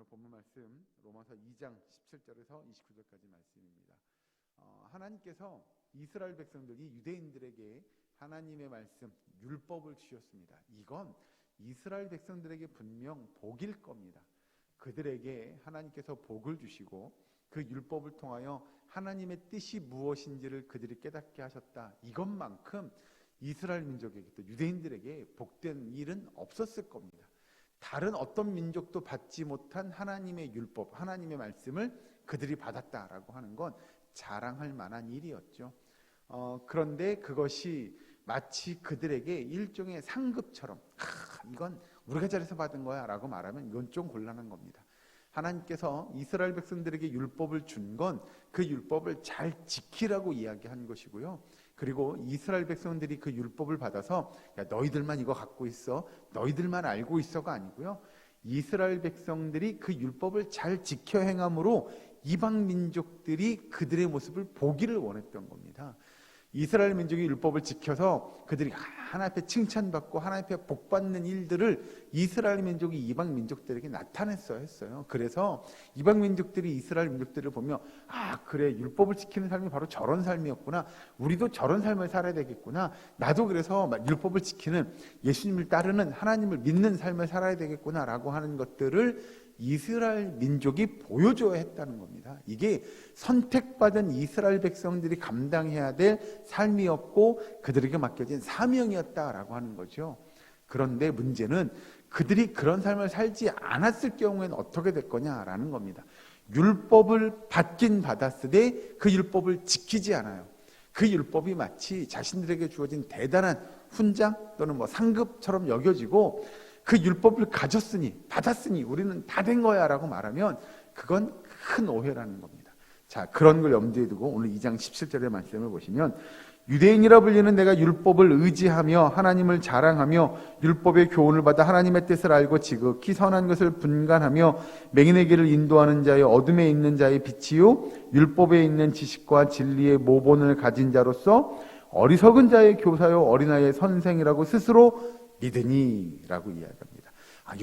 오늘 본문 말씀 로마서 2장 17절에서 29절까지 말씀입니다. 하나님께서 이스라엘 백성들이 유대인들에게 하나님의 말씀, 율법을 주셨습니다. 이건 이스라엘 백성들에게 분명 복일 겁니다. 그들에게 하나님께서 복을 주시고 그 율법을 통하여 하나님의 뜻이 무엇인지를 그들이 깨닫게 하셨다. 이것만큼 이스라엘 민족에게, 또 유대인들에게 복된 일은 없었을 겁니다. 다른 어떤 민족도 받지 못한 하나님의 율법, 하나님의 말씀을 그들이 받았다라고 하는 건 자랑할 만한 일이었죠. 그런데 그것이 마치 그들에게 일종의 상급처럼 이건 우리가 잘해서 받은 거야 라고 말하면 이건 좀 곤란한 겁니다. 하나님께서 이스라엘 백성들에게 율법을 준 건 그 율법을 잘 지키라고 이야기한 것이고요. 그리고 이스라엘 백성들이 그 율법을 받아서 야, 너희들만 이거 갖고 있어, 너희들만 알고 있어가 아니고요. 이스라엘 백성들이 그 율법을 잘 지켜 행함으로 이방 민족들이 그들의 모습을 보기를 원했던 겁니다. 이스라엘 민족이 율법을 지켜서 그들이 하나님 앞에 칭찬받고 하나님 앞에 복받는 일들을 이스라엘 민족이 이방 민족들에게 나타냈어야 했어요. 그래서 이방 민족들이 이스라엘 민족들을 보며 그래, 율법을 지키는 삶이 바로 저런 삶이었구나, 우리도 저런 삶을 살아야 되겠구나, 나도 그래서 율법을 지키는, 예수님을 따르는, 하나님을 믿는 삶을 살아야 되겠구나 라고 하는 것들을 이스라엘 민족이 보여줘야 했다는 겁니다. 이게 선택받은 이스라엘 백성들이 감당해야 될 삶이었고 그들에게 맡겨진 사명이었다라고 하는 거죠. 그런데 문제는 그들이 그런 삶을 살지 않았을 경우에는 어떻게 될 거냐라는 겁니다. 율법을 받긴 받았으되 그 율법을 지키지 않아요. 그 율법이 마치 자신들에게 주어진 대단한 훈장 또는 상급처럼 여겨지고 그 율법을 가졌으니, 받았으니 우리는 다 된 거야 라고 말하면 그건 큰 오해라는 겁니다. 자, 그런 걸 염두에 두고 오늘 2장 17절의 말씀을 보시면, 유대인이라 불리는 내가 율법을 의지하며 하나님을 자랑하며 율법의 교훈을 받아 하나님의 뜻을 알고 지극히 선한 것을 분간하며 맹인의 길을 인도하는 자여 어둠에 있는 자의 빛이요 율법에 있는 지식과 진리의 모본을 가진 자로서 어리석은 자의 교사요 어린아이의 선생이라고 스스로 믿으니 라고 이야기합니다.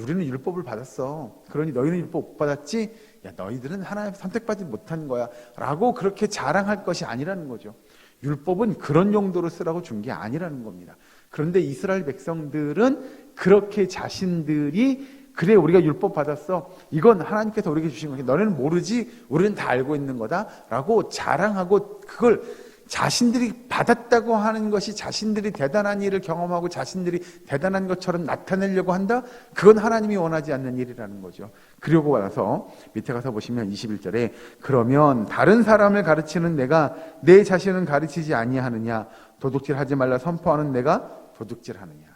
우리는 율법을 받았어, 그러니 너희는 율법 못 받았지? 야, 너희들은 하나님 선택받지 못한 거야 라고 그렇게 자랑할 것이 아니라는 거죠. 율법은 그런 용도로 쓰라고 준 게 아니라는 겁니다. 그런데 이스라엘 백성들은 그렇게 자신들이 그래, 우리가 율법 받았어, 이건 하나님께서 우리에게 주신 거니까 너네는 모르지, 우리는 다 알고 있는 거다 라고 자랑하고, 그걸 자신들이 받았다고 하는 것이 자신들이 대단한 일을 경험하고 자신들이 대단한 것처럼 나타내려고 한다? 그건 하나님이 원하지 않는 일이라는 거죠. 그리고 와서 밑에 가서 보시면 21절에 그러면 다른 사람을 가르치는 내가 내 자신은 가르치지 아니하느냐, 도둑질하지 말라 선포하는 내가 도둑질하느냐.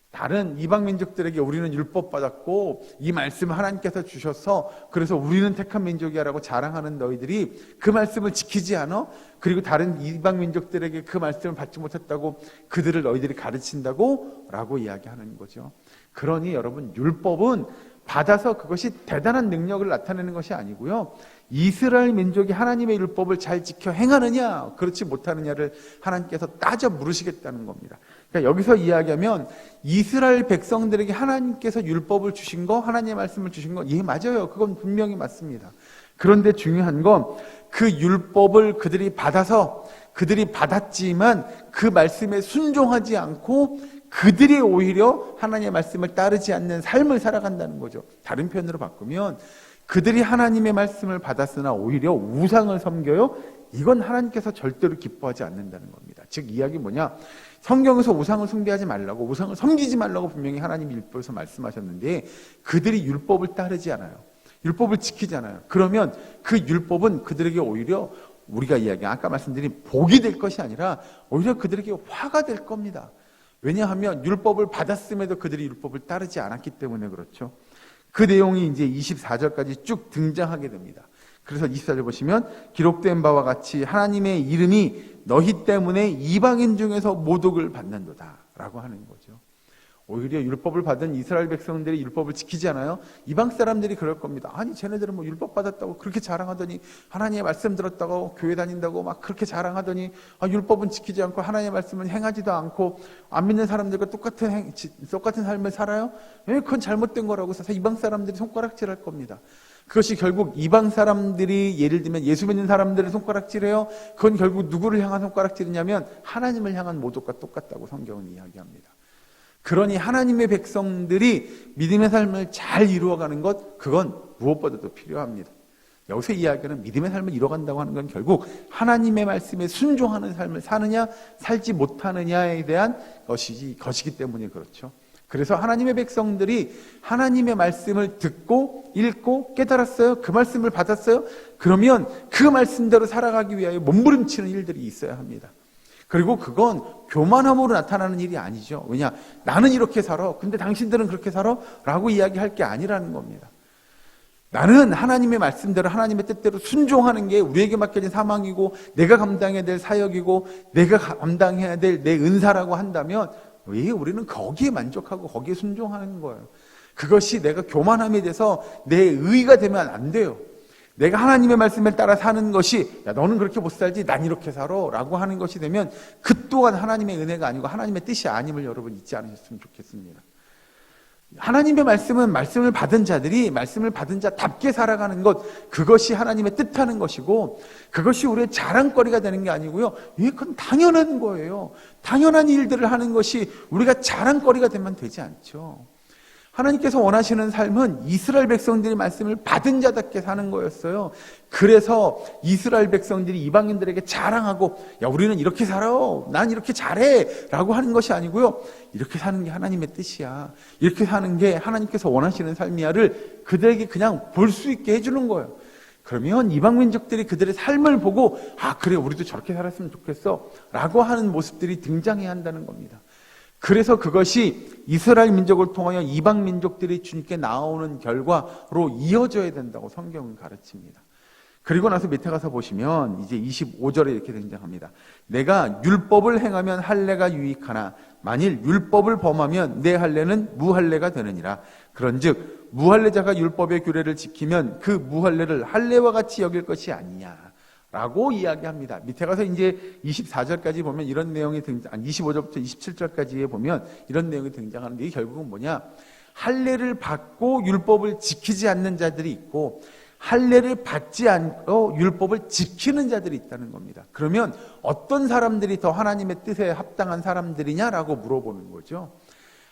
다른 이방 민족들에게 우리는 율법 받았고 이 말씀을 하나님께서 주셔서 그래서 우리는 택한 민족이야 라고 자랑하는 너희들이 그 말씀을 지키지 않아? 그리고 다른 이방 민족들에게 그 말씀을 받지 못했다고 그들을 너희들이 가르친다고? 라고 이야기하는 거죠. 그러니 여러분, 율법은 받아서 그것이 대단한 능력을 나타내는 것이 아니고요, 이스라엘 민족이 하나님의 율법을 잘 지켜 행하느냐 그렇지 못하느냐를 하나님께서 따져 물으시겠다는 겁니다. 그러니까 여기서 이야기하면 이스라엘 백성들에게 하나님께서 율법을 주신 거, 하나님의 말씀을 주신 거, 예, 맞아요. 그건 분명히 맞습니다. 그런데 중요한 건 그 율법을 그들이 받아서 그들이 받았지만 그 말씀에 순종하지 않고 그들이 오히려 하나님의 말씀을 따르지 않는 삶을 살아간다는 거죠. 다른 표현으로 바꾸면 그들이 하나님의 말씀을 받았으나 오히려 우상을 섬겨요. 이건 하나님께서 절대로 기뻐하지 않는다는 겁니다. 즉 이야기 뭐냐, 성경에서 우상을 숭배하지 말라고, 우상을 섬기지 말라고 분명히 하나님이 율법에서 말씀하셨는데 그들이 율법을 따르지 않아요. 율법을 지키지 않아요. 그러면 그 율법은 그들에게 오히려 우리가 이야기한 아까 말씀드린 복이 될 것이 아니라 오히려 그들에게 화가 될 겁니다. 왜냐하면 율법을 받았음에도 그들이 율법을 따르지 않았기 때문에 그렇죠. 그 내용이 이제 24절까지 쭉 등장하게 됩니다. 그래서 24절 보시면 기록된 바와 같이 하나님의 이름이 너희 때문에 이방인 중에서 모독을 받는도다 라고 하는 거죠. 오히려 율법을 받은 이스라엘 백성들이 율법을 지키지 않아요? 이방 사람들이 그럴 겁니다. 아니 쟤네들은 뭐 율법 받았다고 그렇게 자랑하더니, 하나님의 말씀 들었다고 교회 다닌다고 막 그렇게 자랑하더니, 율법은 지키지 않고 하나님의 말씀은 행하지도 않고 안 믿는 사람들과 똑같은 삶을 살아요? 그건 잘못된 거라고 해서 이방 사람들이 손가락질할 겁니다. 그것이 결국 이방 사람들이, 예를 들면 예수 믿는 사람들을 손가락질해요. 그건 결국 누구를 향한 손가락질이냐면 하나님을 향한 모독과 똑같다고 성경은 이야기합니다. 그러니 하나님의 백성들이 믿음의 삶을 잘 이루어가는 것, 그건 무엇보다도 필요합니다. 여기서 이야기하는 믿음의 삶을 이루어간다고 하는 건 결국 하나님의 말씀에 순종하는 삶을 사느냐 살지 못하느냐에 대한 것이기 때문에 그렇죠. 그래서 하나님의 백성들이 하나님의 말씀을 듣고 읽고 깨달았어요. 그 말씀을 받았어요. 그러면 그 말씀대로 살아가기 위하여 몸부림치는 일들이 있어야 합니다. 그리고 그건 교만함으로 나타나는 일이 아니죠. 왜냐? 나는 이렇게 살아. 근데 당신들은 그렇게 살아? 라고 이야기할 게 아니라는 겁니다. 나는 하나님의 말씀대로 하나님의 뜻대로 순종하는 게 우리에게 맡겨진 사명이고 내가 감당해야 될 사역이고 내가 감당해야 될 내 은사라고 한다면 왜 우리는 거기에 만족하고 거기에 순종하는 거예요. 그것이 내가 교만함에 대해서 내 의의가 되면 안 돼요. 내가 하나님의 말씀을 따라 사는 것이, 야 너는 그렇게 못 살지 난 이렇게 살아 라고 하는 것이 되면 그 또한 하나님의 은혜가 아니고 하나님의 뜻이 아님을 여러분 잊지 않으셨으면 좋겠습니다. 하나님의 말씀은 말씀을 받은 자들이 말씀을 받은 자답게 살아가는 것, 그것이 하나님의 뜻하는 것이고 그것이 우리의 자랑거리가 되는 게 아니고요. 그건 당연한 거예요. 당연한 일들을 하는 것이 우리가 자랑거리가 되면 되지 않죠. 하나님께서 원하시는 삶은 이스라엘 백성들이 말씀을 받은 자답게 사는 거였어요. 그래서 이스라엘 백성들이 이방인들에게 자랑하고 야 우리는 이렇게 살아, 난 이렇게 잘해 라고 하는 것이 아니고요. 이렇게 사는 게 하나님의 뜻이야, 이렇게 사는 게 하나님께서 원하시는 삶이야를 그들에게 그냥 볼 수 있게 해주는 거예요. 그러면 이방 민족들이 그들의 삶을 보고 아 그래 우리도 저렇게 살았으면 좋겠어 라고 하는 모습들이 등장해야 한다는 겁니다. 그래서 그것이 이스라엘 민족을 통하여 이방 민족들이 주님께 나오는 결과로 이어져야 된다고 성경은 가르칩니다. 그리고 나서 밑에 가서 보시면 이제 25절에 이렇게 등장합니다. 내가 율법을 행하면 할례가 유익하나 만일 율법을 범하면 내 할례는 무할례가 되느니라. 그런즉 무할례자가 율법의 규례를 지키면 그 무할례를 할례와 같이 여길 것이 아니냐 라고 이야기합니다. 밑에 가서 이제 24절까지 보면 이런 내용이 25절부터 27절까지에 보면 이런 내용이 등장하는데 이게 결국은 뭐냐? 할례를 받고 율법을 지키지 않는 자들이 있고 할례를 받지 않고 율법을 지키는 자들이 있다는 겁니다. 그러면 어떤 사람들이 더 하나님의 뜻에 합당한 사람들이냐라고 물어보는 거죠.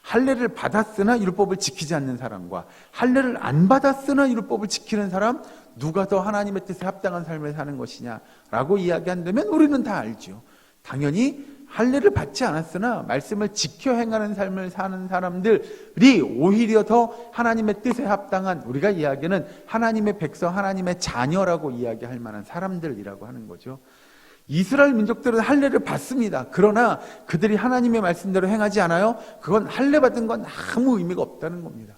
할례를 받았으나 율법을 지키지 않는 사람과 할례를 안 받았으나 율법을 지키는 사람, 누가 더 하나님의 뜻에 합당한 삶을 사는 것이냐라고 이야기한다면 우리는 다 알죠. 당연히 할례를 받지 않았으나 말씀을 지켜 행하는 삶을 사는 사람들이 오히려 더 하나님의 뜻에 합당한, 우리가 이야기하는 하나님의 백성, 하나님의 자녀라고 이야기할 만한 사람들이라고 하는 거죠. 이스라엘 민족들은 할례를 받습니다. 그러나 그들이 하나님의 말씀대로 행하지 않아요? 그건 할례 받은 건 아무 의미가 없다는 겁니다.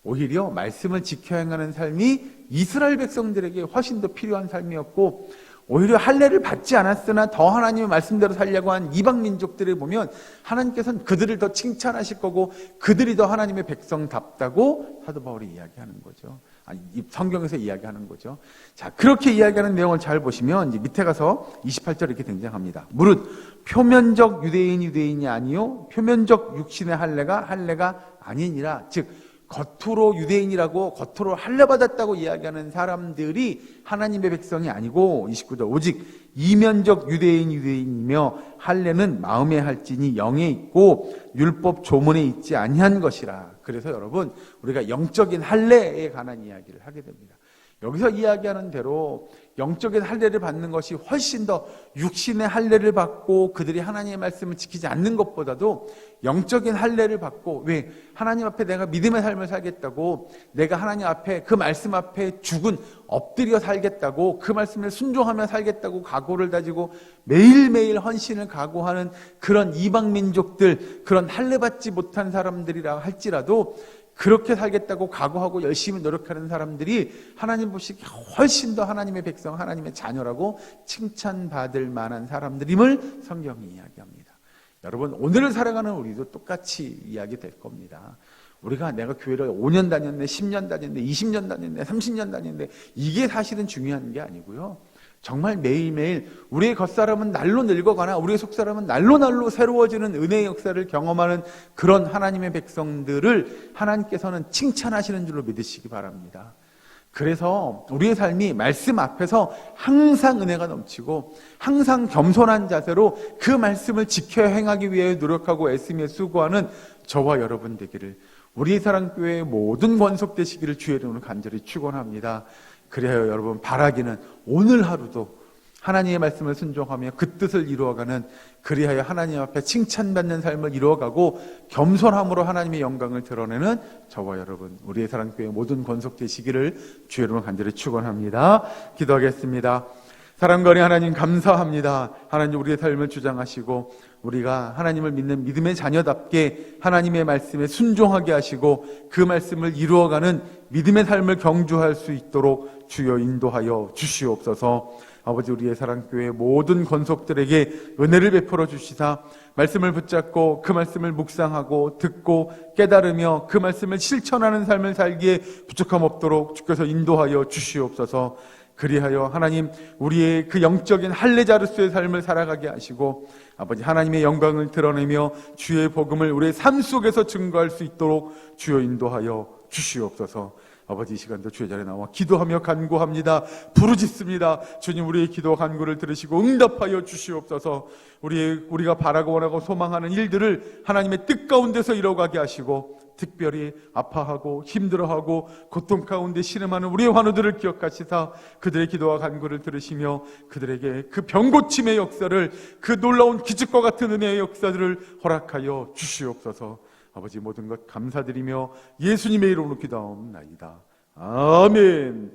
오히려 말씀을 지켜 행하는 삶이 이스라엘 백성들에게 훨씬 더 필요한 삶이었고, 오히려 할례를 받지 않았으나 더 하나님의 말씀대로 살려고 한 이방 민족들을 보면 하나님께서는 그들을 더 칭찬하실 거고 그들이 더 하나님의 백성답다고 사도 바울이 이야기하는 거죠. 아니, 성경에서 이야기하는 거죠. 자, 그렇게 이야기하는 내용을 잘 보시면 이제 밑에 가서 28절 이렇게 등장합니다. 무릇 표면적 유대인이 아니요 표면적 육신의 할례가 아니니라. 즉 겉으로 유대인이라고 겉으로 할례 받았다고 이야기하는 사람들이 하나님의 백성이 아니고, 29절 오직 이면적 유대인이며 할례는 마음에 할지니 영에 있고 율법 조문에 있지 아니한 것이라. 그래서 여러분 우리가 영적인 할례에 관한 이야기를 하게 됩니다. 여기서 이야기하는 대로 영적인 할례를 받는 것이 훨씬 더 육신의 할례를 받고 그들이 하나님의 말씀을 지키지 않는 것보다도 영적인 할례를 받고, 왜? 하나님 앞에 내가 믿음의 삶을 살겠다고, 내가 하나님 앞에 그 말씀 앞에 죽은 엎드려 살겠다고, 그 말씀을 순종하며 살겠다고 각오를 다지고 매일매일 헌신을 각오하는 그런 이방 민족들, 그런 할례 받지 못한 사람들이라 할지라도 그렇게 살겠다고 각오하고 열심히 노력하는 사람들이 하나님 보시기에 훨씬 더 하나님의 백성, 하나님의 자녀라고 칭찬받을 만한 사람들임을 성경이 이야기합니다. 여러분, 오늘을 살아가는 우리도 똑같이 이야기 될 겁니다. 내가 교회를 5년 다녔네, 10년 다녔네, 20년 다녔네, 30년 다녔네, 이게 사실은 중요한 게 아니고요. 정말 매일매일 우리의 겉사람은 날로 늙어가나 우리의 속사람은 날로 새로워지는 은혜의 역사를 경험하는 그런 하나님의 백성들을 하나님께서는 칭찬하시는 줄로 믿으시기 바랍니다. 그래서 우리의 삶이 말씀 앞에서 항상 은혜가 넘치고 항상 겸손한 자세로 그 말씀을 지켜 행하기 위해 노력하고 애쓰며 수고하는 저와 여러분 되기를, 우리의 사랑교회의 모든 권속되시기를 주의 이름으로 간절히 축원합니다. 그래야 여러분, 바라기는 오늘 하루도 하나님의 말씀을 순종하며 그 뜻을 이루어가는, 그리하여 하나님 앞에 칭찬받는 삶을 이루어가고 겸손함으로 하나님의 영광을 드러내는 저와 여러분, 우리의 사랑교회 모든 권속되시기를 주의 이름으로 간절히 축원합니다. 기도하겠습니다. 사랑과 은혜 하나님 감사합니다. 하나님, 우리의 삶을 주장하시고 우리가 하나님을 믿는 믿음의 자녀답게 하나님의 말씀에 순종하게 하시고 그 말씀을 이루어가는 믿음의 삶을 경주할 수 있도록 주여 인도하여 주시옵소서. 아버지, 우리의 사랑교회 모든 권속들에게 은혜를 베풀어 주시사 말씀을 붙잡고 그 말씀을 묵상하고 듣고 깨달으며 그 말씀을 실천하는 삶을 살기에 부족함 없도록 주께서 인도하여 주시옵소서. 그리하여 하나님, 우리의 그 영적인 할례자로서의 삶을 살아가게 하시고 아버지, 하나님의 영광을 드러내며 주의 복음을 우리의 삶 속에서 증거할 수 있도록 주여 인도하여 주시옵소서. 아버지, 이 시간도 주의 자리에 나와 기도하며 간구합니다. 부르짖습니다. 주님, 우리의 기도와 간구를 들으시고 응답하여 주시옵소서. 우리가 바라고 원하고 소망하는 일들을 하나님의 뜻 가운데서 이뤄가게 하시고, 특별히 아파하고 힘들어하고 고통 가운데 신음하는 우리의 환우들을 기억하시사 그들의 기도와 간구를 들으시며 그들에게 그 병고침의 역사를, 그 놀라운 기적과 같은 은혜의 역사들을 허락하여 주시옵소서. 아버지, 모든 것 감사드리며 예수님의 이름으로 기도하옵나이다. 아멘.